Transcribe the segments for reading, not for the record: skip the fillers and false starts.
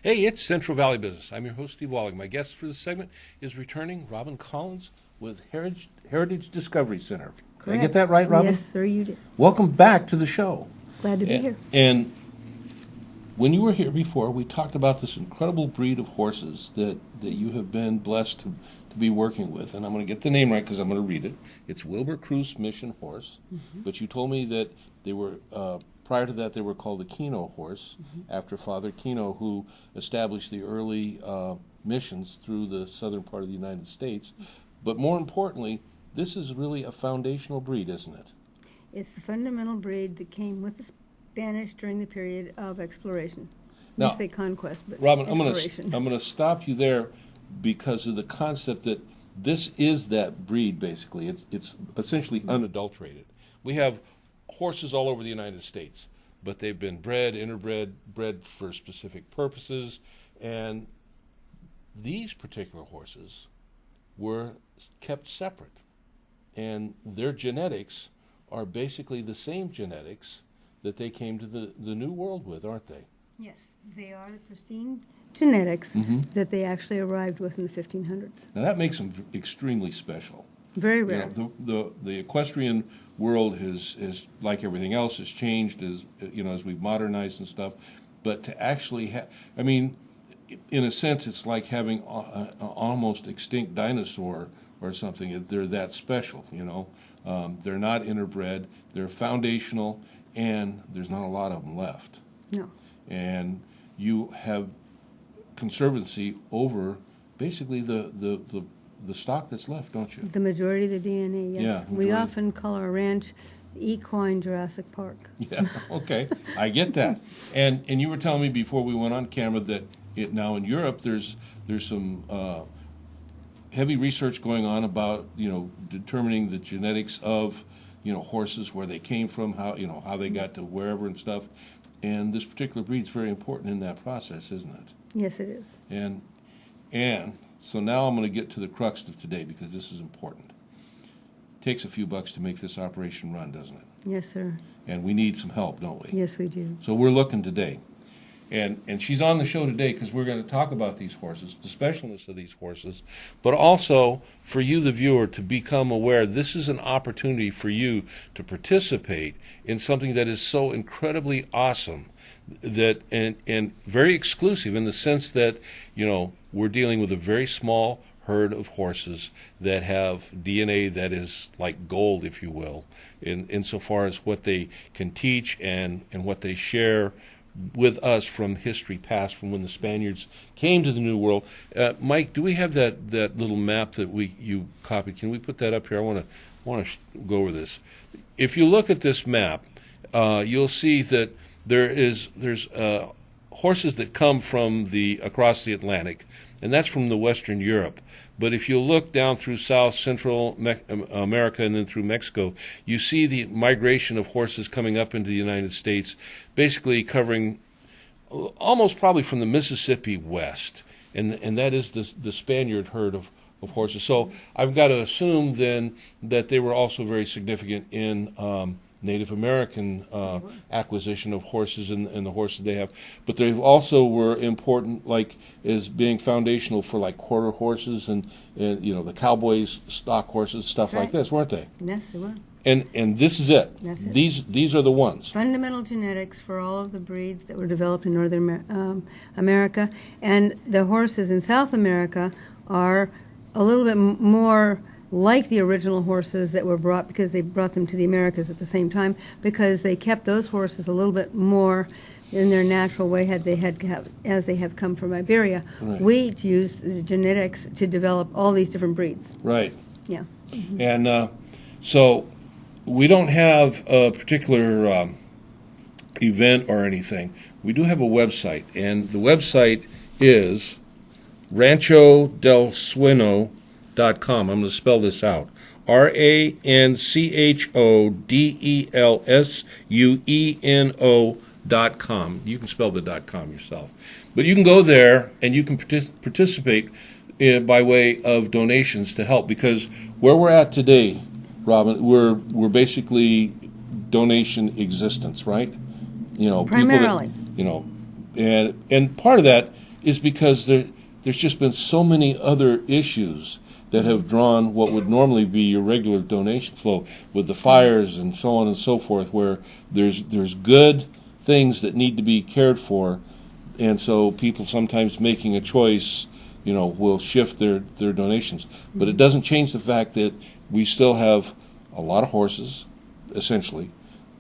Hey, it's Central Valley Business. I'm your host, Steve Walling. My guest for this segment is returning Robin Collins with Heritage Discovery Center. Did I get that right, Robin? Yes, sir, you did. Welcome back to the show. Glad to be here. And when you were here before, we talked about this incredible breed of horses that you have been blessed to be working with. And I'm going to get the name right because I'm going to read it. It's Wilbur Cruz Mission Horse. Mm-hmm. But you told me that they were... prior to that, they were called the Kino horse, after Father Kino, who established the early missions through the southern part of the United States. But more importantly, this is really a foundational breed, isn't it? It's the fundamental breed that came with the Spanish during the period of exploration. Now, I say conquest, but Robin, exploration. I'm going to stop you there because of the concept that this is that breed, basically. It's essentially unadulterated. We have horses all over the United States, but they've been interbred, bred for specific purposes, and these particular horses were kept separate, and their genetics are basically the same genetics that they came to the New World with, aren't they? Yes, they are the pristine genetics that they actually arrived with in the 1500s. Now that makes them extremely special. Very rare. You know, the equestrian world is like everything else, has changed as we've modernized and stuff. But to actually have, I mean, in a sense, it's like having an almost extinct dinosaur or something. They're that special, They're not interbred. They're foundational, and there's not a lot of them left. No. And you have conservancy over basically the stock that's left, don't you? The majority of the DNA, yes. Yeah, we often call our ranch Equine Jurassic Park. Yeah, okay. I get that. And you were telling me before we went on camera that now in Europe there's some heavy research going on about, determining the genetics of, horses, where they came from, how they got to wherever and stuff. And this particular breed is very important in that process, isn't it? Yes, it is. And so now I'm going to get to the crux of today because this is important. It takes a few bucks to make this operation run, doesn't it? Yes, sir. And we need some help, don't we? Yes, we do. So we're looking today. And she's on the show today because we're going to talk about these horses, the specialness of these horses, but also for you, the viewer, to become aware this is an opportunity for you to participate in something that is so incredibly awesome that and very exclusive in the sense that, we're dealing with a very small herd of horses that have DNA that is like gold, if you will, insofar as what they can teach and what they share with us from history past, from when the Spaniards came to the New World. Mike, do we have that little map that you copied? Can we put that up here? I want to go over this. If you look at this map, you'll see that there's horses that come from across the Atlantic, and that's from the Western Europe. But if you look down through South Central America and then through Mexico, you see the migration of horses coming up into the United States, basically covering almost probably from the Mississippi west, and that is the Spaniard herd of horses. So I've got to assume then that they were also very significant in Native American acquisition of horses and the horses they have. But they also were important, like as being foundational for like quarter horses and the cowboys' stock horses, stuff like this, weren't they? Yes, they were. And this is it. That's it. These are the ones. Fundamental genetics for all of the breeds that were developed in Northern America. And the horses in South America are a little bit more like the original horses that were brought, because they brought them to the Americas at the same time, because they kept those horses a little bit more in their natural way as they have come from Iberia. Right. We used the genetics to develop all these different breeds. Right. Yeah. Mm-hmm. And so we don't have a particular event or anything. We do have a website, and the website is ranchodelsueno.com. I'm going to spell this out. ranchodelsueno.com. You can spell the .com yourself. But you can go there and you can participate by way of donations to help, because where we're at today, Robin, we're basically donation existence, right? Primarily. People that, and part of that is because there's just been so many other issues that have drawn what would normally be your regular donation flow with the fires and so on and so forth, where there's good things that need to be cared for, and so people sometimes making a choice, will shift their donations. But it doesn't change the fact that we still have a lot of horses, essentially,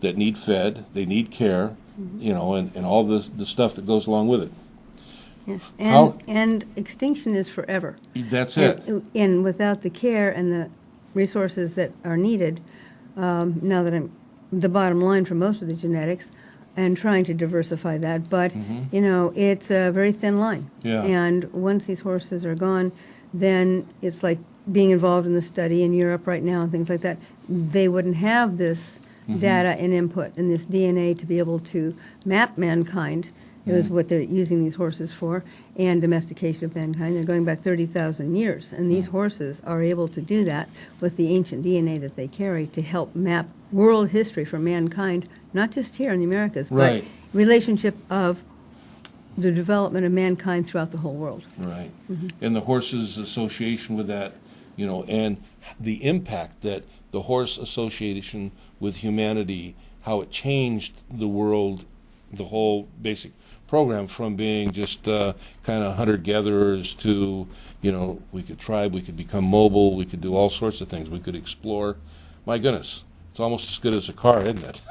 that need fed, they need care, and all the stuff that goes along with it. Yes, and extinction is forever. That's it. And without the care and the resources that are needed, now that I'm the bottom line for most of the genetics, and trying to diversify that, but it's a very thin line. Yeah. And once these horses are gone, then it's like being involved in the study in Europe right now and things like that. They wouldn't have this data and input and this DNA to be able to map mankind. It was what they're using these horses for, and domestication of mankind. They're going back 30,000 years, and these horses are able to do that with the ancient DNA that they carry to help map world history for mankind, not just here in the Americas, Right. but relationship of the development of mankind throughout the whole world. Right. And the horses' association with that, and the impact that the horse association with humanity, how it changed the world, the whole basic program from being just kind of hunter-gatherers to, we could tribe, we could become mobile, we could do all sorts of things, we could explore. My goodness, it's almost as good as a car, isn't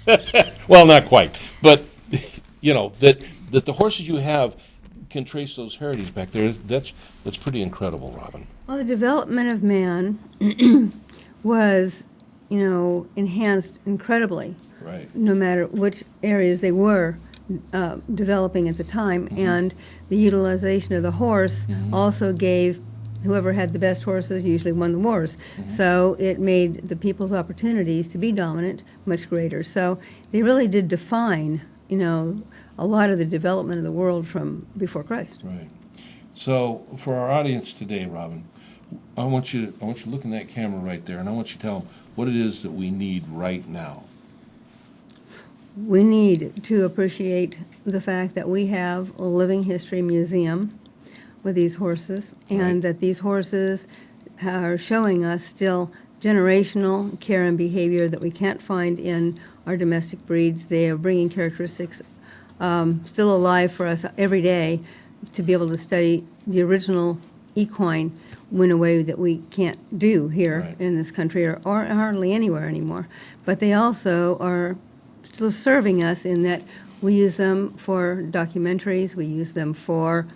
it? Well, not quite, but that the horses you have can trace those heritage back there. That's pretty incredible, Robin. Well, the development of man was, enhanced incredibly. Right. No matter which areas they were developing at the time, and the utilization of the horse also gave whoever had the best horses usually won the wars. So it made the people's opportunities to be dominant much greater. So they really did define, a lot of the development of the world from before Christ. Right. So for our audience today, Robin, I want you to look in that camera right there, and I want you to tell them what it is that we need right now. We need to appreciate the fact that we have a living history museum with these horses, and that these horses are showing us still generational care and behavior that we can't find in our domestic breeds. They are bringing characteristics still alive for us every day to be able to study the original equine in a way that we can't do here in this country or hardly anywhere anymore. But they also are still serving us in that we use them for documentaries, we use them for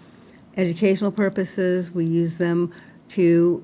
educational purposes, we use them to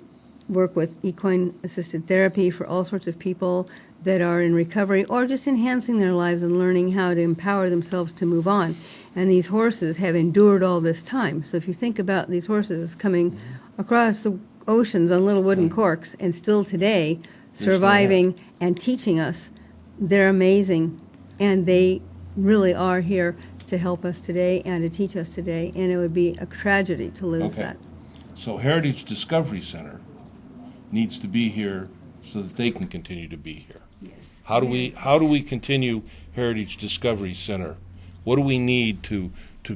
work with equine-assisted therapy for all sorts of people that are in recovery or just enhancing their lives and learning how to empower themselves to move on. And these horses have endured all this time. So if you think about these horses coming across the oceans on little wooden corks and still today surviving and teaching us, they're amazing. And they really are here to help us today and to teach us today, and it would be a tragedy to lose that. So Heritage Discovery Center needs to be here so that they can continue to be here. Yes. How do we continue Heritage Discovery Center? What do we need to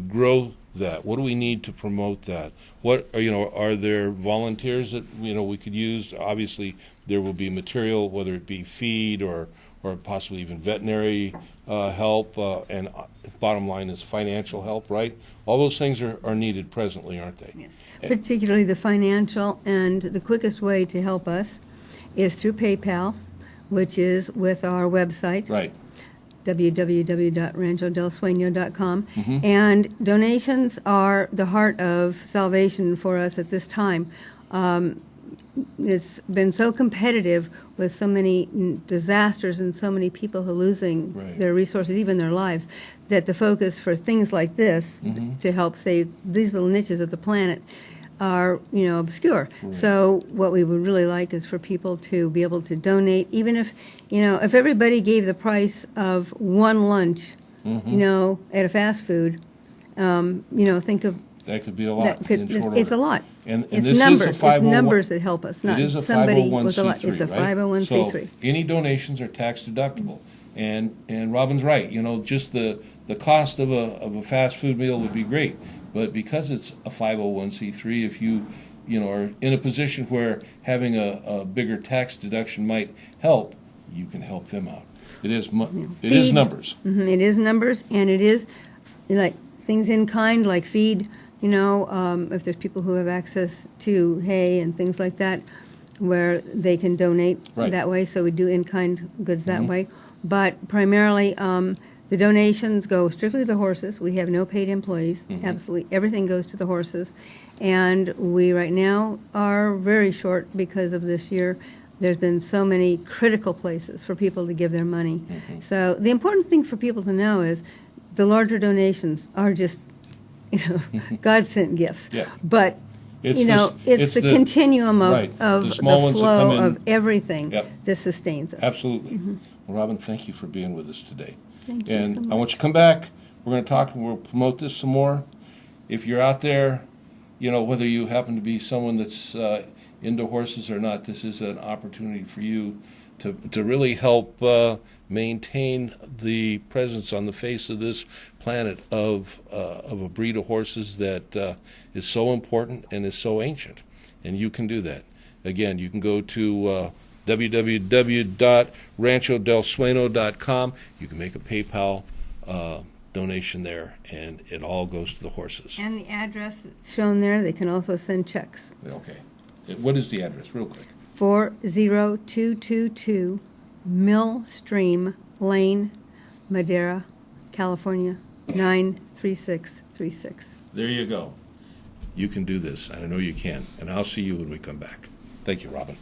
grow that? What do we need to promote that? What are there volunteers that we could use? Obviously, there will be material, whether it be feed or possibly even veterinary help, and bottom line is financial help, right? All those things are needed presently, aren't they? Yes. Particularly the financial, and the quickest way to help us is through PayPal, which is with our website. Right. www.ranchodelssueño.com. And donations are the heart of salvation for us at this time. It's been so competitive with so many disasters and so many people who are losing their resources, even their lives, that the focus for things like this to help save these little niches of the planet are, obscure. So what we would really like is for people to be able to donate, even if, if everybody gave the price of one lunch, at a fast food, think of that could be a lot. It's a lot. And it's this numbers. is a 501. It's numbers that help us, not it is a somebody 501c3, with a lot. It's a 501c3. So any donations are tax deductible. And Robin's right. Just the cost of a fast food meal would be great, But because it's a 501c3, if you are in a position where having a bigger tax deduction might help, you can help them out. It is it is numbers. It is numbers, and it is like things in kind, like feed. If there's people who have access to hay and things like that, where they can donate that way. So we do in-kind goods that way. But primarily, the donations go strictly to the horses. We have no paid employees. Absolutely everything goes to the horses. And we right now are very short because of this year. There's been so many critical places for people to give their money. So the important thing for people to know is the larger donations are just, God-sent gifts. Yeah. But it's the continuum of the flow of everything that sustains us. Absolutely. Well, Robin, thank you for being with us today. Thank you so much. I want you to come back. We're going to talk and we'll promote this some more. If you're out there, whether you happen to be someone that's into horses or not, this is an opportunity for you to really help maintain the presence on the face of this planet of a breed of horses that is so important and is so ancient. And you can do that. Again, you can go to www.ranchodelsueno.com. You can make a PayPal donation there, and it all goes to the horses. And the address that's shown there, they can also send checks. Okay. What is the address, real quick? 40222 Mill Stream Lane, Madera, California, 93636. There you go. You can do this, and I know you can. And I'll see you when we come back. Thank you, Robin.